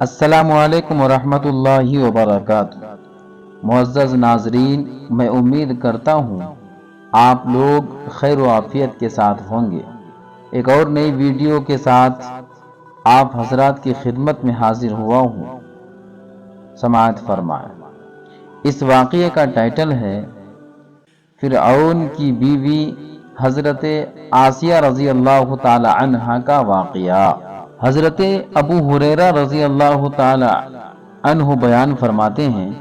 السلام علیکم ورحمۃ اللہ وبرکاتہ۔ معزز ناظرین، میں امید کرتا ہوں آپ لوگ خیر و عافیت کے ساتھ ہوں گے۔ ایک اور نئی ویڈیو کے ساتھ آپ حضرات کی خدمت میں حاضر ہوا ہوں۔ سماعت فرمائیں۔ اس واقعے کا ٹائٹل ہے فرعون کی بیوی حضرت آسیہ رضی اللہ تعالی عنہا کا واقعہ۔ حضرت ابو ہریرہ رضی اللہ تعالی عنہ بیان فرماتے ہیں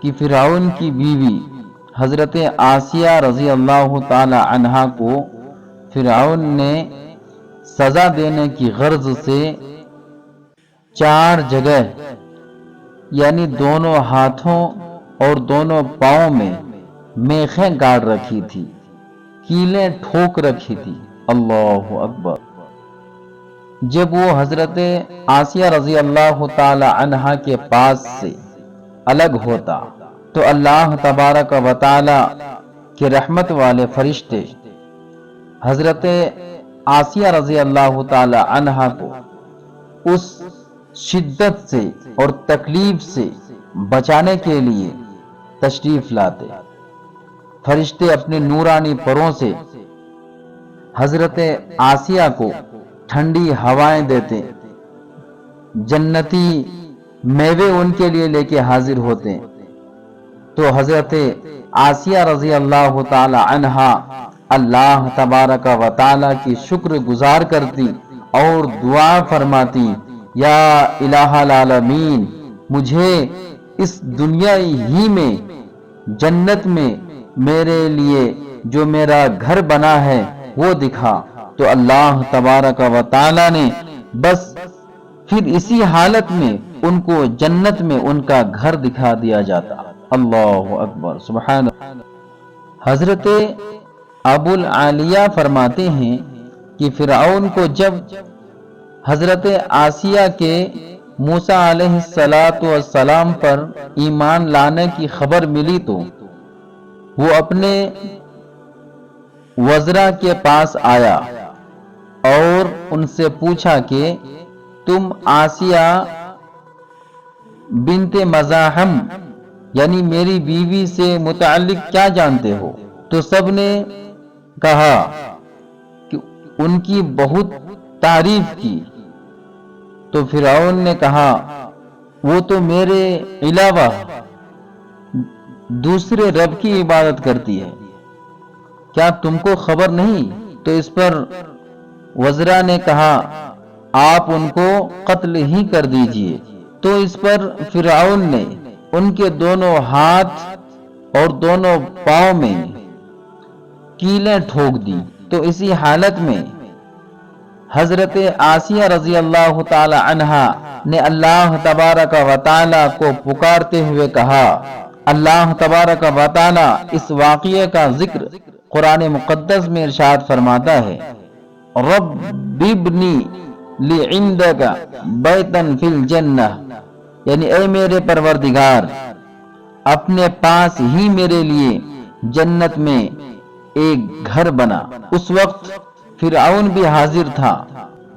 کہ فرعون کی بیوی حضرت آسیہ رضی اللہ تعالی عنہا کو فرعون نے سزا دینے کی غرض سے 4 جگہ یعنی دونوں ہاتھوں اور دونوں پاؤں میں میخیں گاڑ رکھی تھی، کیلیں ٹھوک رکھی تھی۔ اللہ اکبر۔ جب وہ حضرت آسیہ رضی اللہ تعالی عنہا کے پاس سے الگ ہوتا تو اللہ تبارک و تعالی کے رحمت والے فرشتے حضرت آسیہ رضی اللہ تعالی عنہا کو اس شدت سے اور تکلیف سے بچانے کے لیے تشریف لاتے۔ فرشتے اپنے نورانی پروں سے حضرت آسیہ کو ٹھنڈی ہوائیں دیتے، جنتی میوے ان کے لیے لے کے حاضر ہوتے، تو حضرت آسیہ رضی اللہ تعالی عنہا اللہ تبارک و تعالی کی شکر گزار کرتی اور دعا فرماتی، یا الہ العالمین، مجھے اس دنیا ہی میں جنت میں میرے لیے جو میرا گھر بنا ہے وہ دکھا۔ تو اللہ تبارک و تعالی نے بس پھر اسی حالت میں ان کو جنت میں ان کا گھر دکھا دیا جاتا۔ اللہ اکبر، سبحان اللہ۔ حضرت ابو العالیہ فرماتے ہیں کہ فرعون کو جب حضرت آسیہ کے موسیٰ علیہ السلام پر ایمان لانے کی خبر ملی تو وہ اپنے وزراء کے پاس آیا اور ان سے پوچھا کہ تم آسیہ بنت مزاحم یعنی میری بیوی سے متعلق کیا جانتے ہو؟ تو سب نے کہا کہ ان کی بہت تعریف کی۔ تو فرعون نے کہا وہ تو میرے علاوہ دوسرے رب کی عبادت کرتی ہے، کیا تم کو خبر نہیں؟ تو اس پر وزراء نے کہا آپ ان کو قتل ہی کر دیجئے۔ تو اس پر فرعون نے ان کے دونوں ہاتھ اور دونوں پاؤں میں کیلیں ٹھوک دی۔ تو اسی حالت میں حضرت آسیہ رضی اللہ تعالی عنہا نے اللہ تبارک و تعالی کو پکارتے ہوئے کہا۔ اللہ تبارک و تعالی اس واقعے کا ذکر قرآن مقدس میں ارشاد فرماتا ہے، رب ابنی لعندک بیتا فی الجنہ، یعنی اے میرے پروردگار اپنے پاس ہی میرے لیے جنت میں ایک گھر بنا۔ اس وقت فرعون بھی حاضر تھا۔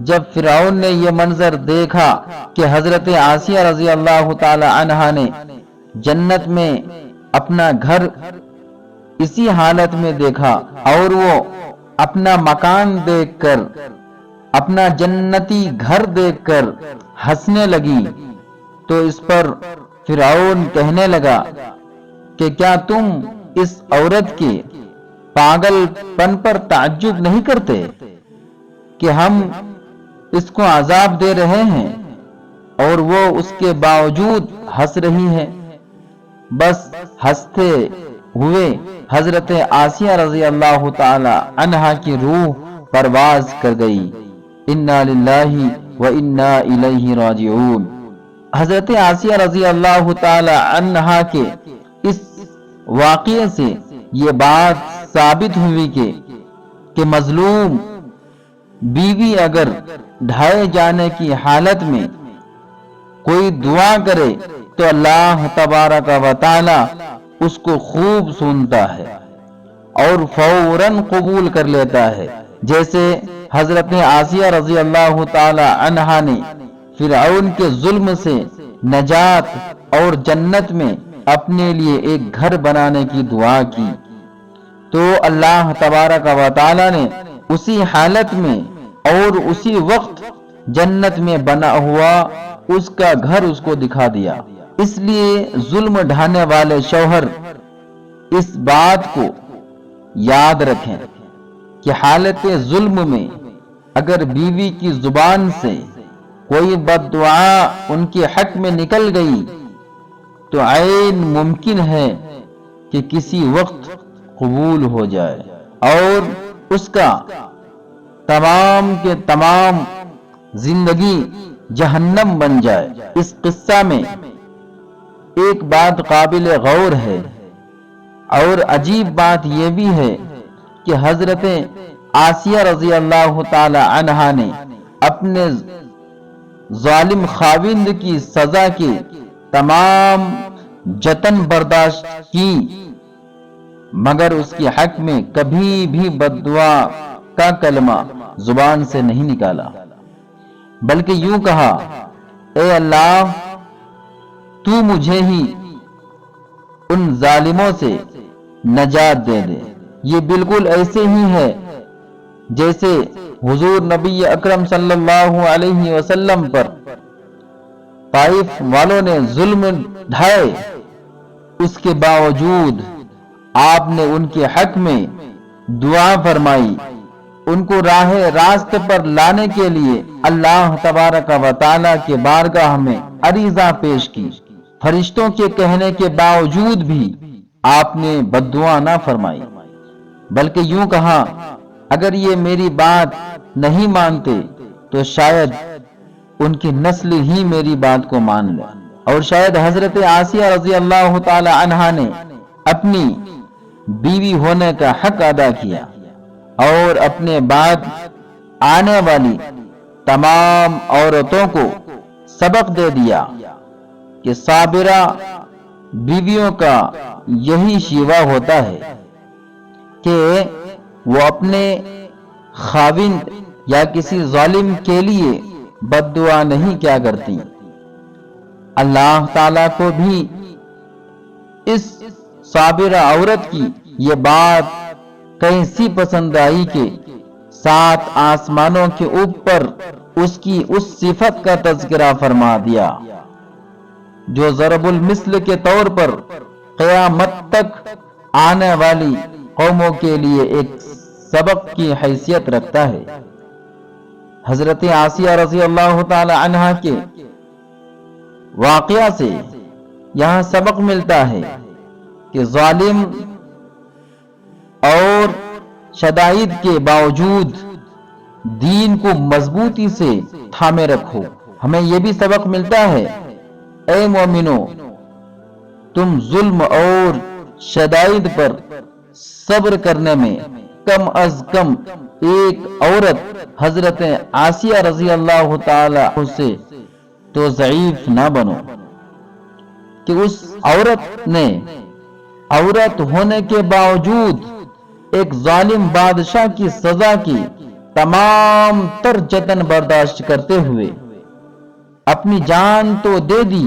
جب فرعون نے یہ منظر دیکھا کہ حضرت آسیہ رضی اللہ تعالی عنہا نے جنت میں اپنا گھر اسی حالت میں دیکھا اور وہ اپنا مکان دیکھ کر، اپنا جنتی گھر دیکھ کر ہنسنے لگی، تو اس پر فرعون کہنے لگا کہ کیا تم اس عورت کے پاگل پن پر تعجب نہیں کرتے کہ ہم اس کو عذاب دے رہے ہیں اور وہ اس کے باوجود ہنس رہی ہے؟ بس ہنستے ہوئے حضرت آسیہ رضی اللہ تعالی عنہا کی روح پرواز کر گئی۔ انا للہ و انا الیہ راجعون۔ حضرت آسیہ رضی اللہ تعالی عنہا کے اس واقعے سے یہ بات ثابت ہوئی کہ مظلوم بیوی اگر ڈھائے جانے کی حالت میں کوئی دعا کرے تو اللہ تبارک و تعالی اس کو خوب سنتا ہے اور فوراً قبول کر لیتا ہے، جیسے حضرت آسیہ رضی اللہ تعالی عنہا نے فرعون کے ظلم سے نجات اور جنت میں اپنے لیے ایک گھر بنانے کی دعا کی، تو اللہ تبارک و تعالی نے اسی حالت میں اور اسی وقت جنت میں بنا ہوا اس کا گھر اس کو دکھا دیا۔ اس لیے ظلم ڈھانے والے شوہر اس بات کو یاد رکھیں کہ حالت ظلم میں اگر بیوی کی زبان سے کوئی بد دعا ان کے حق میں نکل گئی تو عین ممکن ہے کہ کسی وقت قبول ہو جائے اور اس کا تمام کے تمام زندگی جہنم بن جائے۔ اس قصہ میں ایک بات قابل غور ہے اور عجیب بات یہ بھی ہے کہ حضرت آسیہ رضی اللہ تعالی عنہا نے اپنے ظالم خاوند کی سزا کے تمام جتن برداشت کی، مگر اس کے حق میں کبھی بھی بد دعا کا کلمہ زبان سے نہیں نکالا، بلکہ یوں کہا، اے اللہ تو مجھے ہی ان ظالموں سے نجات دے دے۔ یہ بالکل ایسے ہی ہے جیسے حضور نبی اکرم صلی اللہ علیہ وسلم پر طائف والوں نے ظلم ڈھائے، اس کے باوجود آپ نے ان کے حق میں دعا فرمائی، ان کو راہ راست پر لانے کے لیے اللہ تبارک و تعالی کے بارگاہ میں عریضہ پیش کی۔ فرشتوں کے کہنے کے باوجود بھی آپ نے بد دعا نہ فرمائی، بلکہ یوں کہا، اگر یہ میری بات نہیں مانتے تو شاید ان کی نسل ہی میری بات کو مان لے۔ اور شاید حضرت آسیہ رضی اللہ تعالی عنہا نے اپنی بیوی ہونے کا حق ادا کیا اور اپنے بعد آنے والی تمام عورتوں کو سبق دے دیا کہ صابرہ بیویوں کا یہی شیوہ ہوتا ہے کہ وہ اپنے خاوند یا کسی ظالم کے لیے بد دعا نہیں کیا کرتی۔ اللہ تعالیٰ کو بھی اس صابرہ عورت کی یہ بات کیسی پسند آئی کہ 7 آسمانوں کے اوپر اس کی اس صفت کا تذکرہ فرما دیا جو ضرب المثل کے طور پر قیامت تک آنے والی قوموں کے لیے ایک سبق کی حیثیت رکھتا ہے۔ حضرت آسیہ رضی اللہ تعالی عنہا کے واقعہ سے یہاں سبق ملتا ہے کہ ظالم اور شدائد کے باوجود دین کو مضبوطی سے تھامے رکھو۔ ہمیں یہ بھی سبق ملتا ہے، اے مومنو، تم ظلم اور شدائد پر صبر کرنے میں کم از کم ایک عورت حضرت آسیہ رضی اللہ تعالی سے تو ضعیف نہ بنو کہ اس عورت نے عورت ہونے کے باوجود ایک ظالم بادشاہ کی سزا کی تمام تر جتن برداشت کرتے ہوئے اپنی جان تو دے دی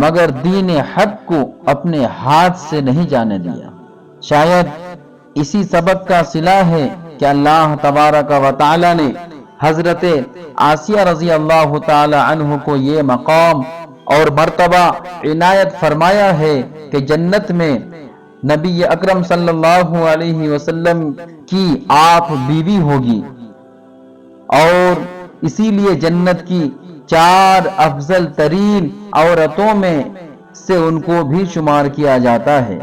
مگر دین حق کو اپنے ہاتھ سے نہیں جانے دیا۔ شاید اسی سبق کا صلہ ہے کہ اللہ تبارک و تعالی نے حضرت آسیہ رضی اللہ تعالی عنہ کو یہ مقام اور مرتبہ عنایت فرمایا ہے کہ جنت میں نبی اکرم صلی اللہ علیہ وسلم کی آپ بیوی ہوگی، اور اسی لیے جنت کی 4 افضل ترین عورتوں میں سے ان کو بھی شمار کیا جاتا ہے،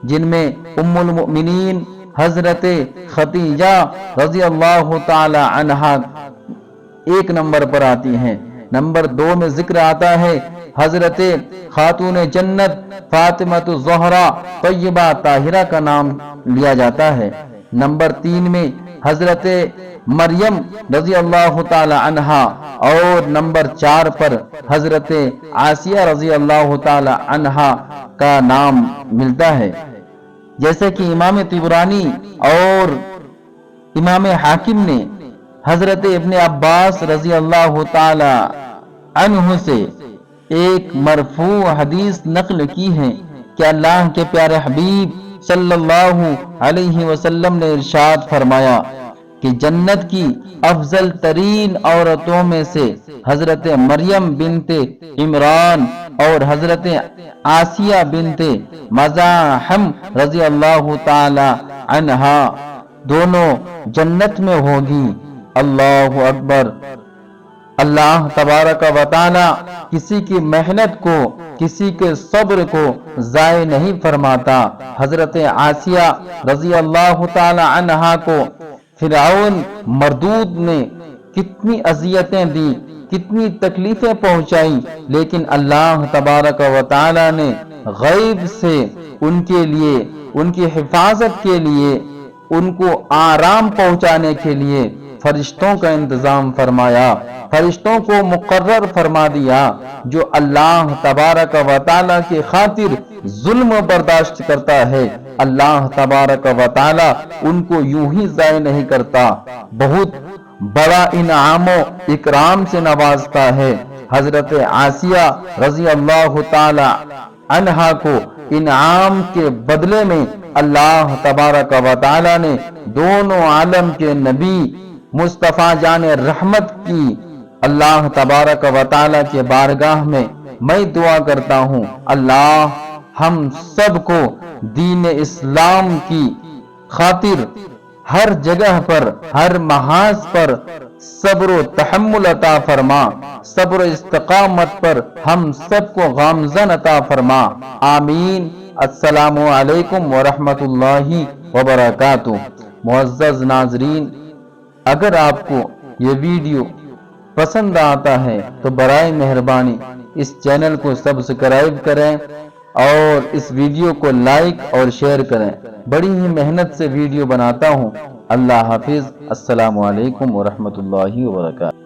جن میں ام المؤمنین حضرت خدیجہ رضی اللہ تعالی عنہا 1 نمبر پر آتی ہیں۔ نمبر 2 میں ذکر آتا ہے حضرت خاتون جنت فاطمہ الزہرا طیبہ طاہرہ کا نام لیا جاتا ہے۔ نمبر 3 میں حضرت مریم رضی اللہ تعالی عنہا، اور نمبر 4 پر حضرت آسیہ رضی اللہ تعالی عنہا کا نام ملتا ہے۔ جیسے کہ امام طبرانی اور امام حاکم نے حضرت ابن عباس رضی اللہ تعالی عنہ سے ایک مرفوع حدیث نقل کی ہے کہ اللہ کے پیارے حبیب صلی اللہ علیہ وسلم نے ارشاد فرمایا کہ جنت کی افضل ترین عورتوں میں سے حضرت مریم بنت عمران اور حضرت آسیہ بنت مزاحم رضی اللہ تعالی عنہا دونوں جنت میں ہوگی۔ اللہ اکبر۔ اللہ تبارک و تعالی کسی کی محنت کو، کسی کے صبر کو ضائع نہیں فرماتا۔ حضرت آسیہ رضی اللہ تعالی عنہا کو فرعون مردود نے کتنی اذیتیں دی، کتنی تکلیفیں پہنچائیں، لیکن اللہ تبارک و تعالی نے غیب سے ان کے لیے، ان کی حفاظت کے لیے، ان کو آرام پہنچانے کے لیے فرشتوں کا انتظام فرمایا، فرشتوں کو مقرر فرما دیا جو اللہ تبارک و تعالی کی خاطر ظلم برداشت کرتا ہے، اللہ تبارک و تعالی ان کو یوں ہی ضائع نہیں کرتا، بہت بڑا انعام و اکرام سے نوازتا ہے۔ حضرت آسیہ رضی اللہ تعالی عنہا کو انعام کے بدلے میں اللہ تبارک و تعالی نے دونوں عالم کے نبی مصطفیٰ جان رحمت کی۔ اللہ تبارک و تعالی کے بارگاہ میں دعا کرتا ہوں، اللہ ہم سب کو دین اسلام کی خاطر ہر جگہ پر، ہر محاذ پر صبر و تحمل عطا فرما، صبر و استقامت پر ہم سب کو گامزن عطا فرما، آمین۔ السلام علیکم ورحمۃ اللہ وبرکاتہ۔ معزز ناظرین، اگر آپ کو یہ ویڈیو پسند آتا ہے تو برائے مہربانی اس چینل کو سبسکرائب کریں اور اس ویڈیو کو لائک اور شیئر کریں۔ بڑی ہی محنت سے ویڈیو بناتا ہوں۔ اللہ حافظ۔ السلام علیکم ورحمۃ اللہ وبرکاتہ۔